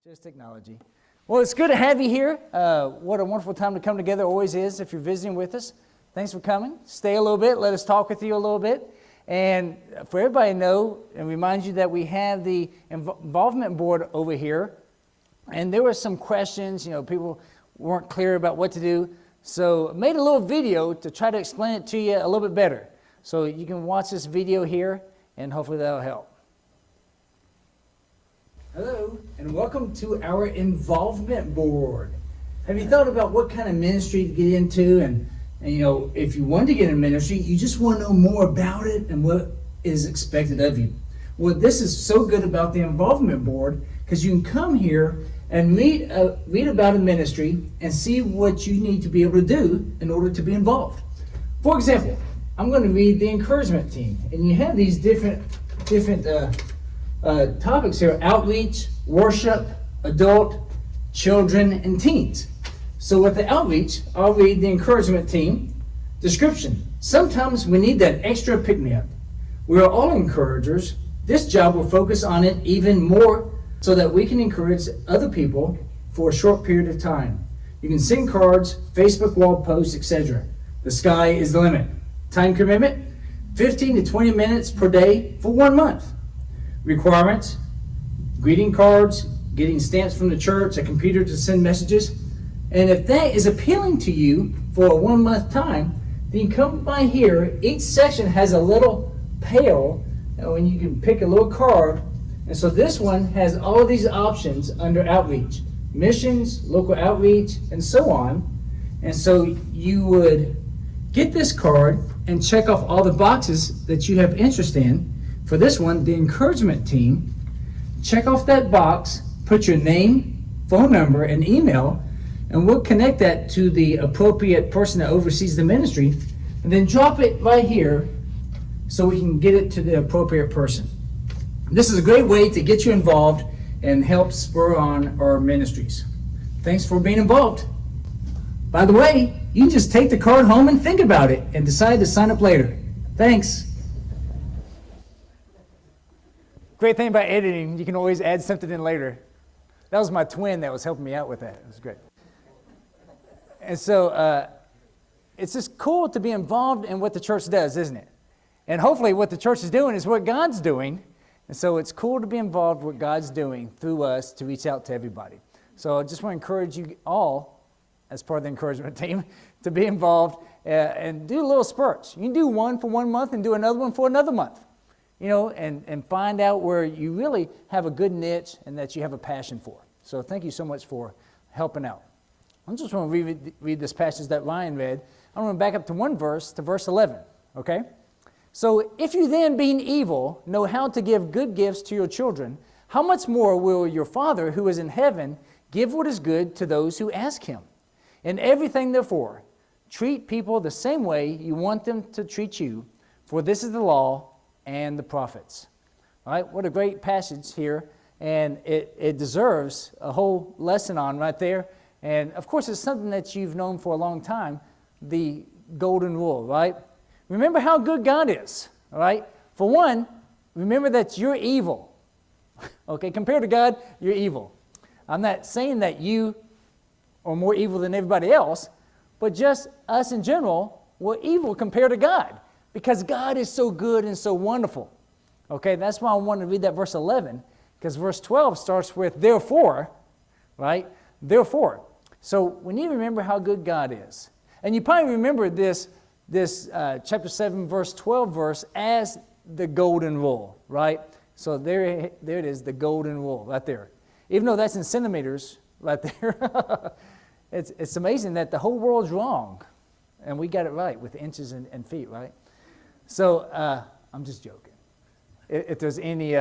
Just technology. Well, it's good to have you here. What a wonderful time to come together. Always is if you're visiting with us. Thanks for coming. Stay a little bit. Let us talk with you a little bit. And for everybody to know and remind you that we have the involvement board over here. And there were some questions. People weren't clear about what to do. So I made a little video to try to explain it to you a little bit better. So you can watch this video here, and hopefully that'll help. Hello, and welcome to our involvement board. Have you thought about what kind of ministry to get into? And if you want to get in ministry, you just want to know more about it and what is expected of you. Well, this is so good about the involvement board because you can come here and read about a ministry and see what you need to be able to do in order to be involved. For example, I'm going to read the encouragement team, and you have these different topics here: outreach, worship, adult, children, and teens. So with the outreach, I'll read the encouragement team. Description: sometimes we need that extra pick-me-up. We are all encouragers. This job will focus on it even more so that we can encourage other people for a short period of time. You can send cards, Facebook wall posts, etc. The sky is the limit. Time commitment: 15 to 20 minutes per day for 1 month. Requirements: greeting cards, getting stamps from the church, a computer to send messages. And if that is appealing to you for a 1 month time, then you come by here. Each section has a little pail, and you can pick a little card. And so this one has all of these options under outreach: missions, local outreach, and so on. And so you would get this card and check off all the boxes that you have interest in. For this one, the encouragement team, check off that box, put your name, phone number, and email, and we'll connect that to the appropriate person that oversees the ministry, and then drop it right here so we can get it to the appropriate person. This is a great way to get you involved and help spur on our ministries. Thanks for being involved. By the way, you just take the card home and think about it and decide to sign up later. Thanks. Great thing about editing, you can always add something in later. That was my twin that was helping me out with that. It was great. And so it's just cool to be involved in what the church does, isn't it? And hopefully what the church is doing is what God's doing. And so it's cool to be involved with what God's doing through us to reach out to everybody. So I just want to encourage you all, as part of the encouragement team, to be involved and do little spurts. You can do one for 1 month and do another one for another month. And find out where you really have a good niche and that you have a passion for. So thank you so much for helping out. I just want to read this passage that Ryan read. I want to back up to one verse, to verse 11, okay? So, if you then, being evil, know how to give good gifts to your children, how much more will your Father who is in heaven give what is good to those who ask him? In everything, therefore, treat people the same way you want them to treat you, for this is the law and the prophets. All right, what a great passage here, and it deserves a whole lesson on right there. And of course, it's something that you've known for a long time, the golden rule, right? Remember how good God is, all right? For one, remember that you're evil. Okay, compared to God, you're evil. I'm not saying that you are more evil than everybody else, but just us in general, we're evil compared to God. Because God is so good and so wonderful. Okay, that's why I wanted to read that verse 11, because verse 12 starts with therefore, right? Therefore. So we need to remember how good God is. And you probably remember this chapter 7, verse 12 verse as the golden rule, right? So there it is, the golden rule right there. Even though that's in centimeters right there, it's amazing that the whole world's wrong. And we got it right with inches and feet, right? So, I'm just joking. If there's any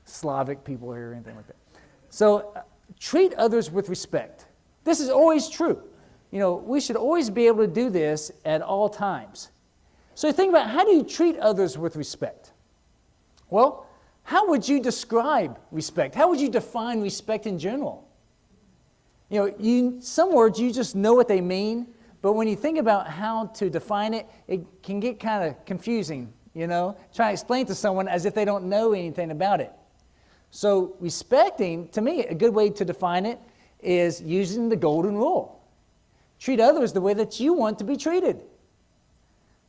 Slavic people here or anything like that. So, treat others with respect. This is always true. We should always be able to do this at all times. So, think about, how do you treat others with respect? Well, how would you describe respect? How would you define respect in general? Some words, you just know what they mean. But when you think about how to define it, it can get kind of confusing, trying to explain to someone as if they don't know anything about it. So respecting, to me, a good way to define it is using the golden rule. Treat others the way that you want to be treated.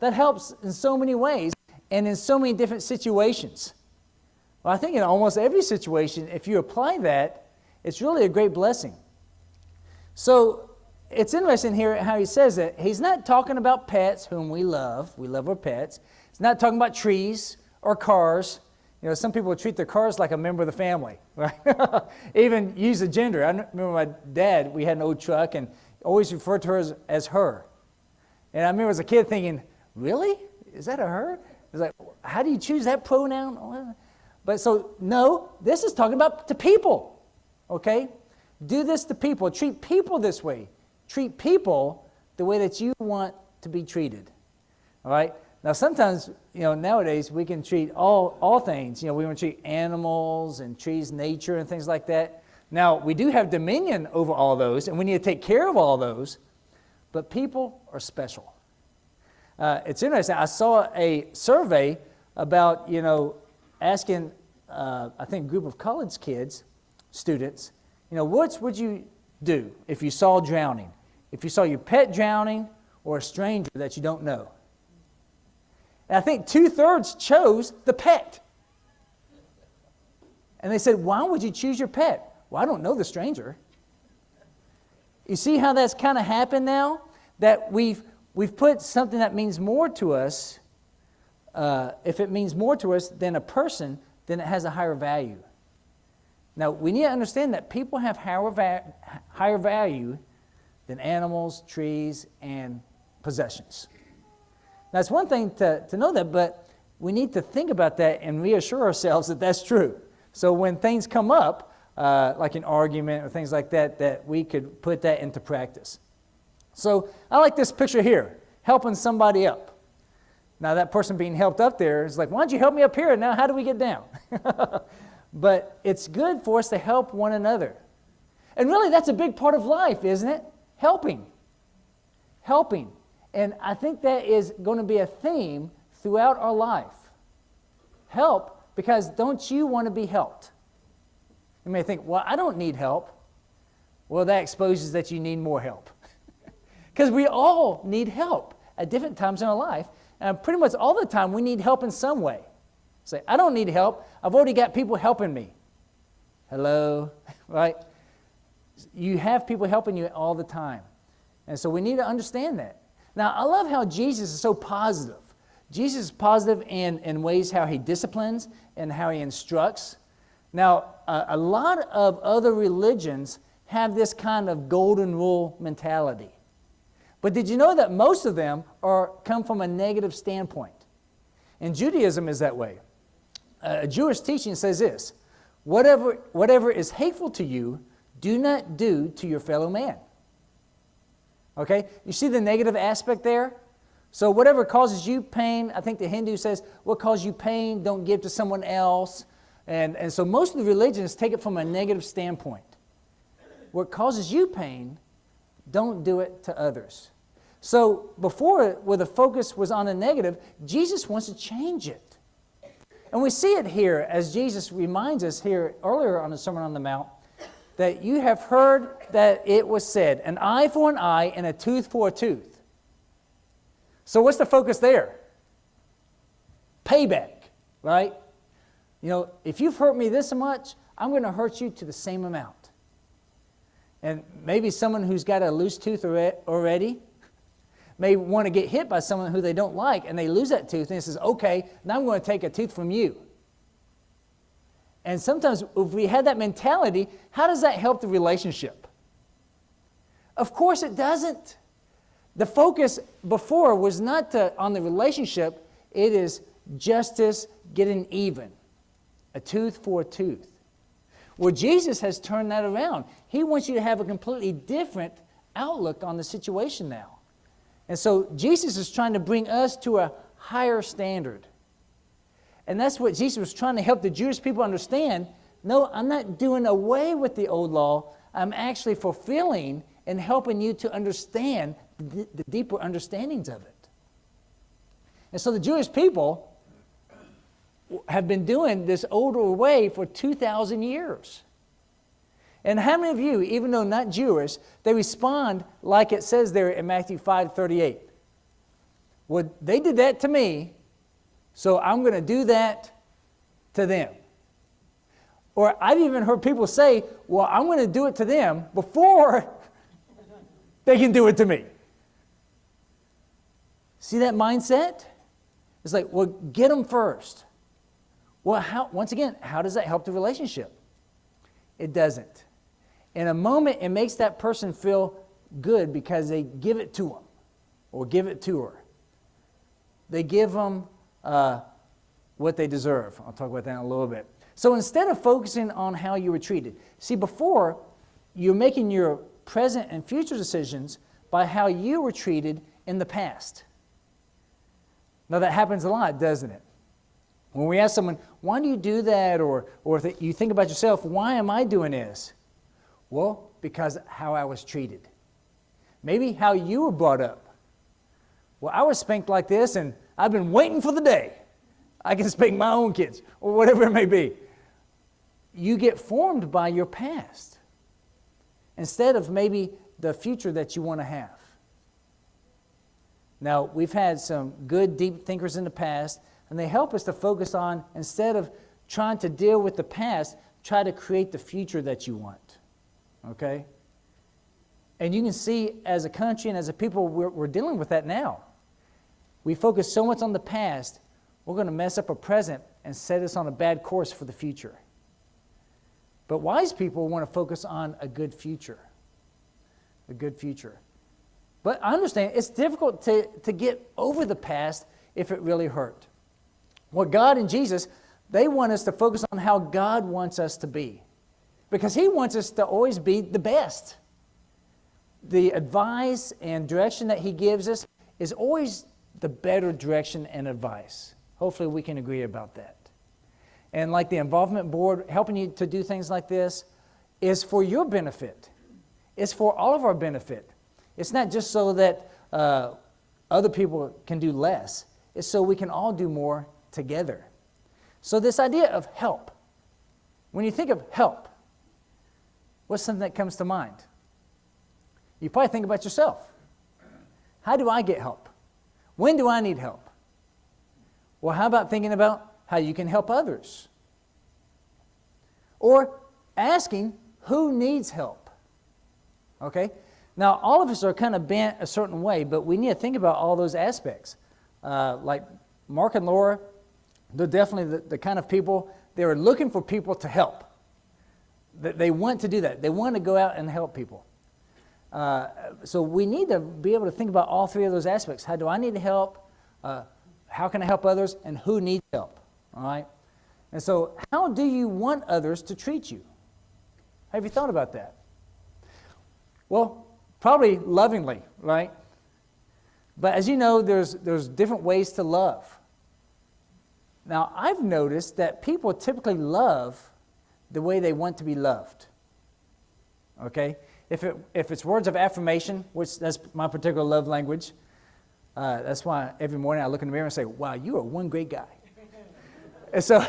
That helps in so many ways and in so many different situations. Well, I think in almost every situation, if you apply that, it's really a great blessing. So it's interesting here how he says that. He's not talking about pets whom we love. We love our pets. He's not talking about trees or cars. You know, some people treat their cars like a member of the family, right? Even use the gender. I remember my dad, we had an old truck and always referred to her as her. And I remember as a kid thinking, really? Is that a her? It's like, how do you choose that pronoun? But so, no, this is talking about to people, okay? Do this to people. Treat people this way. Treat people the way that you want to be treated, all right? Now, sometimes, you know, nowadays we can treat all things. You know, we want to treat animals and trees, nature, and things like that. Now, we do have dominion over all those, and we need to take care of all those, but people are special. It's interesting. I saw a survey about, you know, asking, I think, a group of college kids, students, you know, what would you do if you saw drowning? If you saw your pet drowning or a stranger that you don't know? And I think 2/3 chose the pet. And they said, why would you choose your pet? Well, I don't know the stranger. You see how that's kind of happened now? That we've put something that means more to us, if it means more to us than a person, then it has a higher value. Now, we need to understand that people have higher value than animals, trees, and possessions. Now, it's one thing to know that, but we need to think about that and reassure ourselves that that's true. So when things come up, like an argument or things like that, that we could put that into practice. So I like this picture here, helping somebody up. Now that person being helped up there is like, why don't you help me up here? Now how do we get down? But it's good for us to help one another. And really that's a big part of life, isn't it? Helping. Helping. And I think that is going to be a theme throughout our life. Help, because don't you want to be helped? You may think, well, I don't need help. Well, that exposes that you need more help. Because we all need help at different times in our life. And pretty much all the time we need help in some way. Say, I don't need help. I've already got people helping me. Hello, right? You have people helping you all the time. And so we need to understand that. Now, I love how Jesus is so positive. Jesus is positive in ways how he disciplines and how he instructs. Now, a lot of other religions have this kind of golden rule mentality. But did you know that most of them come from a negative standpoint? And Judaism is that way. A Jewish teaching says this, whatever is hateful to you, do not do to your fellow man. Okay? You see the negative aspect there? So whatever causes you pain, I think the Hindu says, what causes you pain, don't give to someone else. And so most of the religions take it from a negative standpoint. What causes you pain, don't do it to others. So before, where the focus was on the negative, Jesus wants to change it. And we see it here as Jesus reminds us here earlier on the Sermon on the Mount, that you have heard that it was said, an eye for an eye and a tooth for a tooth. So what's the focus there? Payback, right? You know, if you've hurt me this much, I'm going to hurt you to the same amount. And maybe someone who's got a loose tooth already may want to get hit by someone who they don't like, and they lose that tooth, and it says, okay, now I'm going to take a tooth from you. And sometimes if we had that mentality, how does that help the relationship? Of course it doesn't. The focus before was not on the relationship, it is justice, getting even. A tooth for a tooth. Well, Jesus has turned that around. He wants you to have a completely different outlook on the situation now. And so Jesus is trying to bring us to a higher standard. And that's what Jesus was trying to help the Jewish people understand. No, I'm not doing away with the old law. I'm actually fulfilling and helping you to understand the deeper understandings of it. And so the Jewish people have been doing this older way for 2,000 years. And how many of you, even though not Jewish, they respond like it says there in Matthew 5:38? Well, they did that to me, so I'm going to do that to them. Or I've even heard people say, well, I'm going to do it to them before they can do it to me. See that mindset? It's like, well, get them first. Well, once again, how does that help the relationship? It doesn't. In a moment, it makes that person feel good because they give it to them or give it to her. They give them what they deserve. I'll talk about that in a little bit. So instead of focusing on how you were treated, see, before, you're making your present and future decisions by how you were treated in the past. Now, that happens a lot, doesn't it? When we ask someone, why do you do that? Or if you think about yourself, why am I doing this? Well, because how I was treated. Maybe how you were brought up. Well, I was spanked like this, and I've been waiting for the day I can spank my own kids, or whatever it may be. You get formed by your past instead of maybe the future that you want to have. Now, we've had some good, deep thinkers in the past, and they help us to focus on, instead of trying to deal with the past, try to create the future that you want. Okay? And you can see, as a country and as a people, we're dealing with that now. We focus so much on the past, we're going to mess up our present and set us on a bad course for the future. But wise people want to focus on a good future. A good future. But I understand it's difficult to get over the past if it really hurt. Well, God and Jesus, they want us to focus on how God wants us to be. Because He wants us to always be the best. The advice and direction that He gives us is always the better direction and advice. Hopefully we can agree about that. And like the involvement board, helping you to do things like this is for your benefit. It's for all of our benefit. It's not just so that other people can do less. It's so we can all do more together. So this idea of help. When you think of help, what's something that comes to mind? You probably think about yourself. How do I get help? When do I need help? Well, how about thinking about how you can help others? Or asking who needs help? Okay? Now, all of us are kind of bent a certain way, but we need to think about all those aspects. Like Mark and Laura, they're definitely the kind of people, they're looking for people to help. They want to do that. They want to go out and help people. So we need to be able to think about all three of those aspects. How do I need help? How can I help others? And who needs help? All right? And so how do you want others to treat you? Have you thought about that? Well, probably lovingly, right? But as you know, there's different ways to love. Now, I've noticed that people typically love the way they want to be loved. Okay? If it's words of affirmation, which that's my particular love language, that's why every morning I look in the mirror and say, wow, you are one great guy. And so,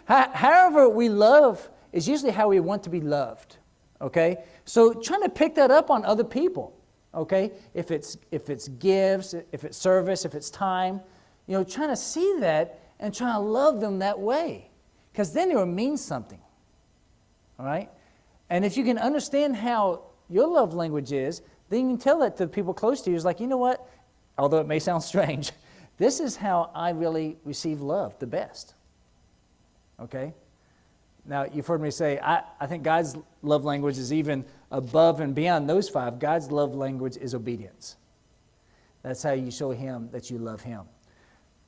however we love is usually how we want to be loved. Okay? So trying to pick that up on other people. Okay? If it's gifts, if it's service, if it's time, trying to see that and trying to love them that way. Because then it will mean something. All right? And if you can understand how your love language is, then you can tell that to the people close to you. It's like, you know what? Although it may sound strange, this is how I really receive love the best. Okay? Now, you've heard me say, I think God's love language is even above and beyond those five. God's love language is obedience. That's how you show Him that you love Him.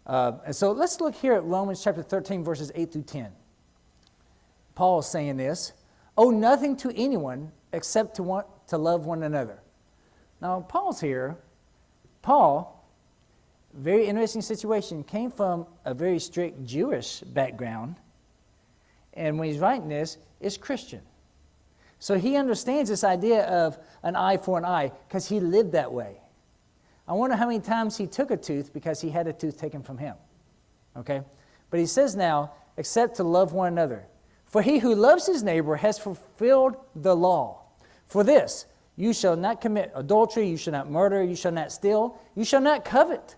And so let's look here at Romans chapter 13, verses 8 through 10. Paul is saying this, owe nothing to anyone except to want to love one another. Now, Paul's here. Paul, very interesting situation, came from a very strict Jewish background. And when he's writing this, is Christian. So he understands this idea of an eye for an eye because he lived that way. I wonder how many times he took a tooth because he had a tooth taken from him. Okay? But he says now, except to love one another. For he who loves his neighbor has fulfilled the law. For this, you shall not commit adultery, you shall not murder, you shall not steal, you shall not covet.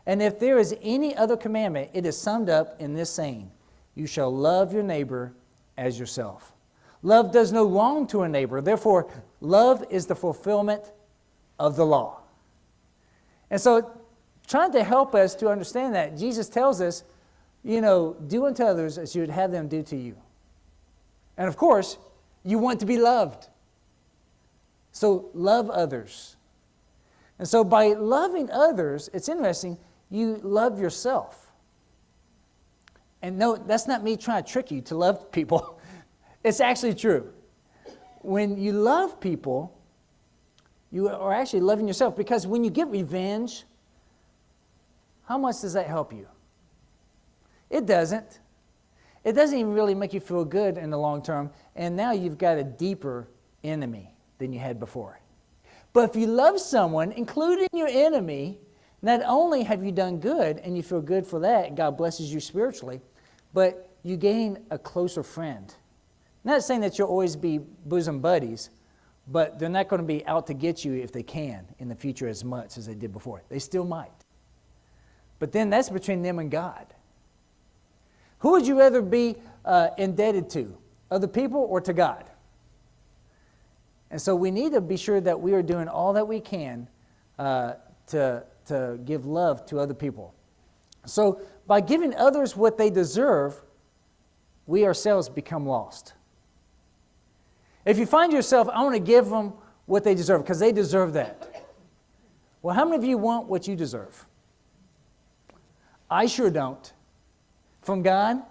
And if there is any other commandment, it is summed up in this saying, you shall love your neighbor as yourself. Love does no wrong to a neighbor. Therefore, love is the fulfillment of the law. And so, trying to help us to understand that, Jesus tells us, do unto others as you would have them do to you. And of course, you want to be loved. So love others. And so by loving others, it's interesting, you love yourself. And no, that's not me trying to trick you to love people. It's actually true. When you love people, you are actually loving yourself, because when you get revenge, how much does that help you? It doesn't. It doesn't even really make you feel good in the long term, and now you've got a deeper enemy than you had before. But if you love someone, including your enemy, not only have you done good, and you feel good for that, God blesses you spiritually, but you gain a closer friend. Not saying that you'll always be bosom buddies, but they're not going to be out to get you if they can in the future as much as they did before. They still might. But then that's between them and God. Who would you rather be indebted to? Other people or to God? And so we need to be sure that we are doing all that we can to give love to other people. So by giving others what they deserve, we ourselves become lost. If you find yourself, I want to give them what they deserve because they deserve that. Well, how many of you want what you deserve? I sure don't. From God,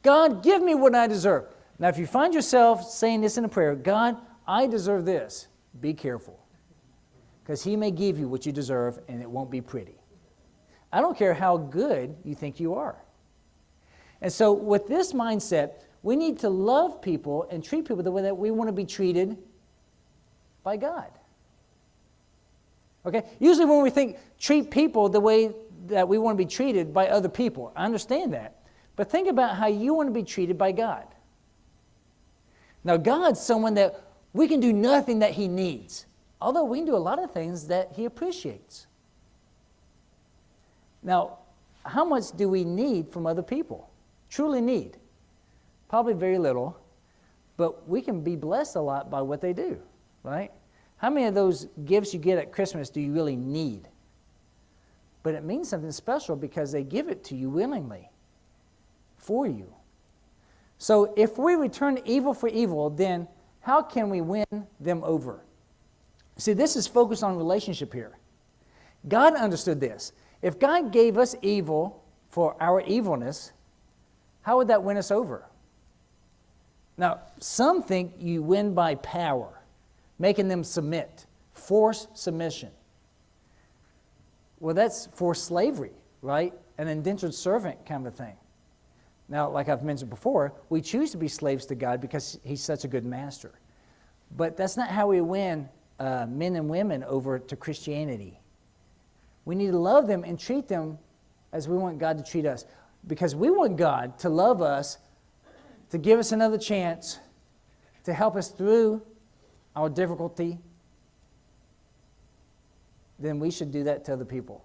God, give me what I deserve. Now, if you find yourself saying this in a prayer, God, I deserve this, be careful. Because He may give you what you deserve and it won't be pretty. I don't care how good you think you are. And so with this mindset, we need to love people and treat people the way that we want to be treated by God. Okay? Usually when we think treat people the way that we want to be treated by other people, I understand that. But think about how you want to be treated by God. Now, God's someone that we can do nothing that He needs, although we can do a lot of things that He appreciates. Now, how much do we need from other people? Truly need? Probably very little, but we can be blessed a lot by what they do, right? How many of those gifts you get at Christmas do you really need? But it means something special because they give it to you willingly, for you. So if we return evil for evil, then how can we win them over? See, this is focused on relationship here. God understood this. If God gave us evil for our evilness, how would that win us over? Now, some think you win by power, making them submit, force submission. Well, that's forced slavery, right? An indentured servant kind of thing. Now, like I've mentioned before, we choose to be slaves to God because He's such a good master. But that's not how we win men and women over to Christianity. We need to love them and treat them as we want God to treat us. Because we want God to love us, to give us another chance, to help us through our difficulty. Then we should do that to other people.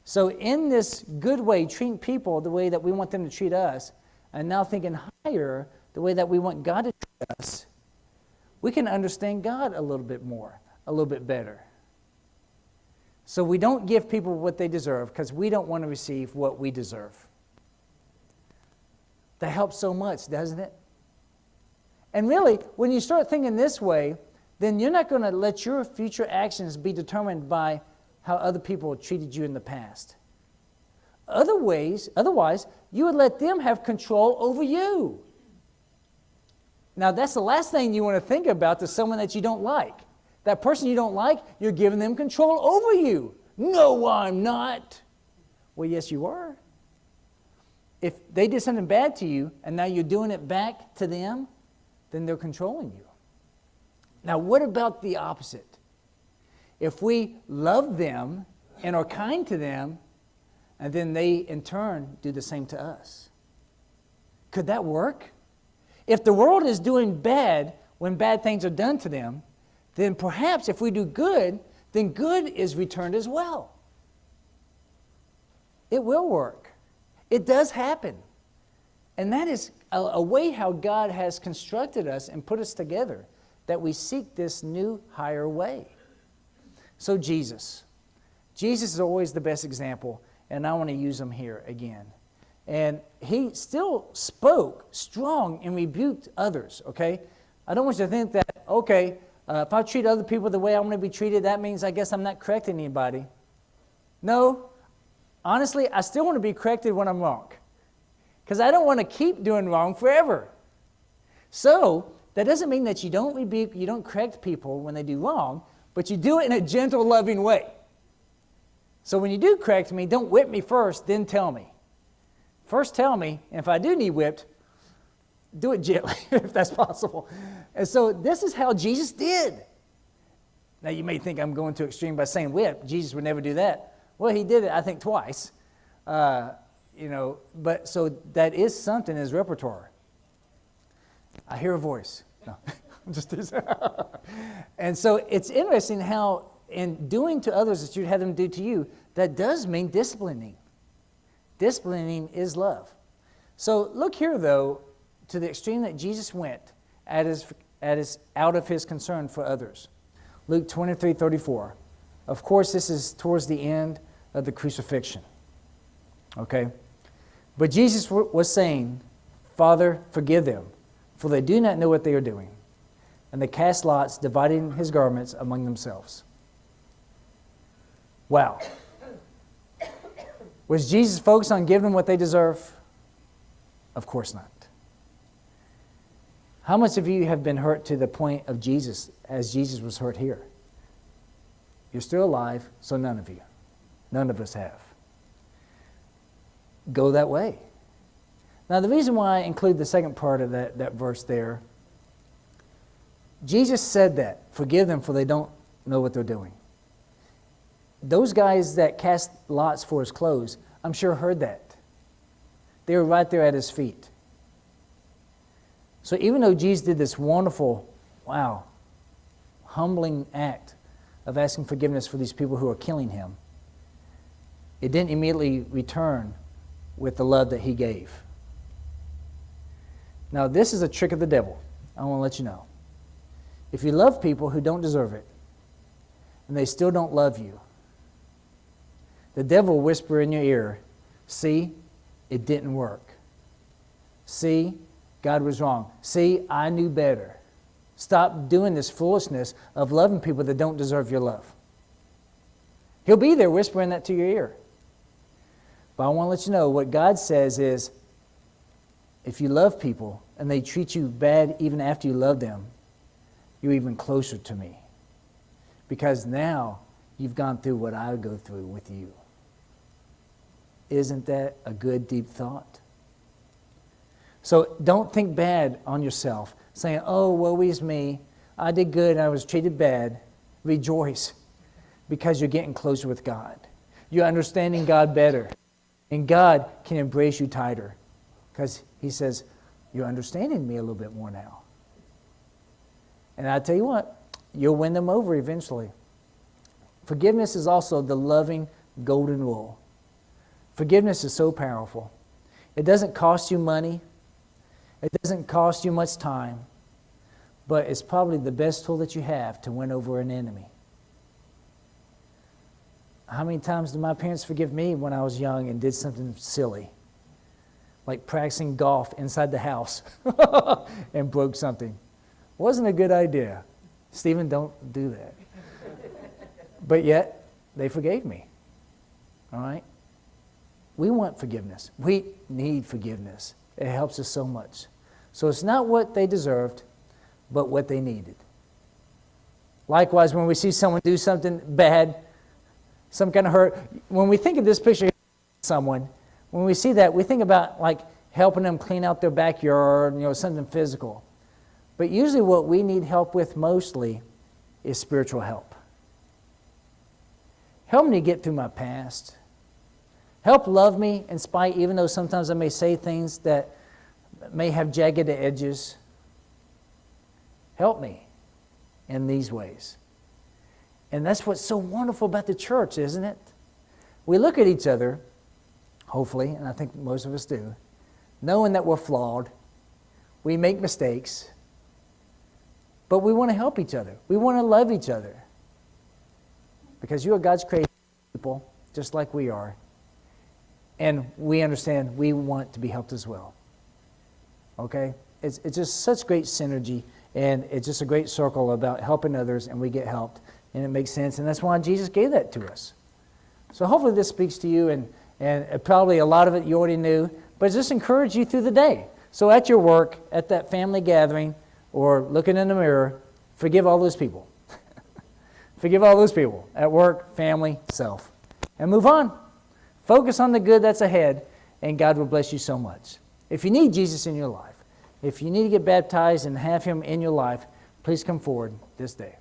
So in this good way, treating people the way that we want them to treat us, and now thinking higher, the way that we want God to treat us, we can understand God a little bit more, a little bit better. So we don't give people what they deserve because we don't want to receive what we deserve. That helps so much, doesn't it? And really, when you start thinking this way, then you're not going to let your future actions be determined by how other people treated you in the past. Otherwise, you would let them have control over you. Now, that's the last thing you want to think about to someone that you don't like. That person you don't like, you're giving them control over you. No, I'm not. Well, yes, you are. If they did something bad to you and now you're doing it back to them, then they're controlling you. Now, what about the opposite? If we love them and are kind to them, and then they in turn do the same to us. Could that work? If the world is doing bad when bad things are done to them, then perhaps if we do good, then good is returned as well. It will work. It does happen. And that is a way how God has constructed us and put us together, that we seek this new, higher way. So Jesus is always the best example, and I want to use him here again. And he still spoke strong and rebuked others, okay? I don't want you to think that, okay, if I treat other people the way I want to be treated, that means I guess I'm not correcting anybody. No. Honestly, I still want to be corrected when I'm wrong, because I don't want to keep doing wrong forever. So that doesn't mean that you don't rebuke, you don't correct people when they do wrong, but you do it in a gentle, loving way. So when you do correct me, don't whip me first, then tell me. First tell me, and if I do need whipped, do it gently, if that's possible. And so this is how Jesus did. Now you may think I'm going too extreme by saying whip. Jesus would never do that. Well, he did it, I think, twice. But so that is something in his repertoire. I hear a voice. No, I'm just teasing. And so it's interesting how in doing to others that you'd have them do to you, that does mean disciplining. Disciplining is love. So look here, though, to the extreme that Jesus went out of his concern for others. Luke 23:34. Of course, this is towards the end of the crucifixion. Okay? But Jesus was saying, Father, forgive them, for they do not know what they are doing. And they cast lots, dividing his garments among themselves. Wow. Was Jesus focused on giving them what they deserve? Of course not. How much of you have been hurt to the point of Jesus, as Jesus was hurt here? You're still alive, so none of you. None of us have. Go that way. Now, the reason why I include the second part of that verse there, Jesus said that, forgive them for they don't know what they're doing. Those guys that cast lots for his clothes, I'm sure heard that. They were right there at his feet. So even though Jesus did this wonderful, humbling act of asking forgiveness for these people who are killing him, it didn't immediately return with the love that he gave. Now, this is a trick of the devil. I want to let you know. If you love people who don't deserve it, and they still don't love you, the devil will whisper in your ear, see, it didn't work. See, God was wrong. See, I knew better. Stop doing this foolishness of loving people that don't deserve your love. He'll be there whispering that to your ear. But I want to let you know what God says is, if you love people and they treat you bad even after you love them, you're even closer to me. Because now you've gone through what I go through with you. Isn't that a good, deep thought? So don't think bad on yourself, saying, oh, woe is me. I did good and I was treated bad. Rejoice, because you're getting closer with God. You're understanding God better. And God can embrace you tighter, because he says, you're understanding me a little bit more now. And I tell you what, you'll win them over eventually. Forgiveness is also the loving golden rule. Forgiveness is so powerful. It doesn't cost you money. It doesn't cost you much time. But it's probably the best tool that you have to win over an enemy. How many times did my parents forgive me when I was young and did something silly? Like practicing golf inside the house and broke something. Wasn't a good idea. Stephen, don't do that. But yet, they forgave me. All right? We want forgiveness. We need forgiveness. It helps us so much. So it's not what they deserved, but what they needed. Likewise, when we see someone do something bad, some kind of hurt, when we think of this picture of someone, when we see that, we think about like helping them clean out their backyard, something physical. But usually what we need help with mostly is spiritual help. Help me to get through my past. Help love me in spite, even though sometimes I may say things that may have jagged edges. Help me in these ways. And that's what's so wonderful about the church, isn't it? We look at each other, hopefully, and I think most of us do, knowing that we're flawed. We make mistakes. But we want to help each other. We want to love each other. Because you are God's created people, just like we are. And we understand we want to be helped as well. Okay? It's just such great synergy, and it's just a great circle about helping others, and we get helped, and it makes sense, and that's why Jesus gave that to us. So hopefully this speaks to you, and probably a lot of it you already knew, but just encourage you through the day. So at your work, at that family gathering, or looking in the mirror, forgive all those people. Forgive all those people at work, family, self, and move on. Focus on the good that's ahead, and God will bless you so much. If you need Jesus in your life, if you need to get baptized and have Him in your life, please come forward this day.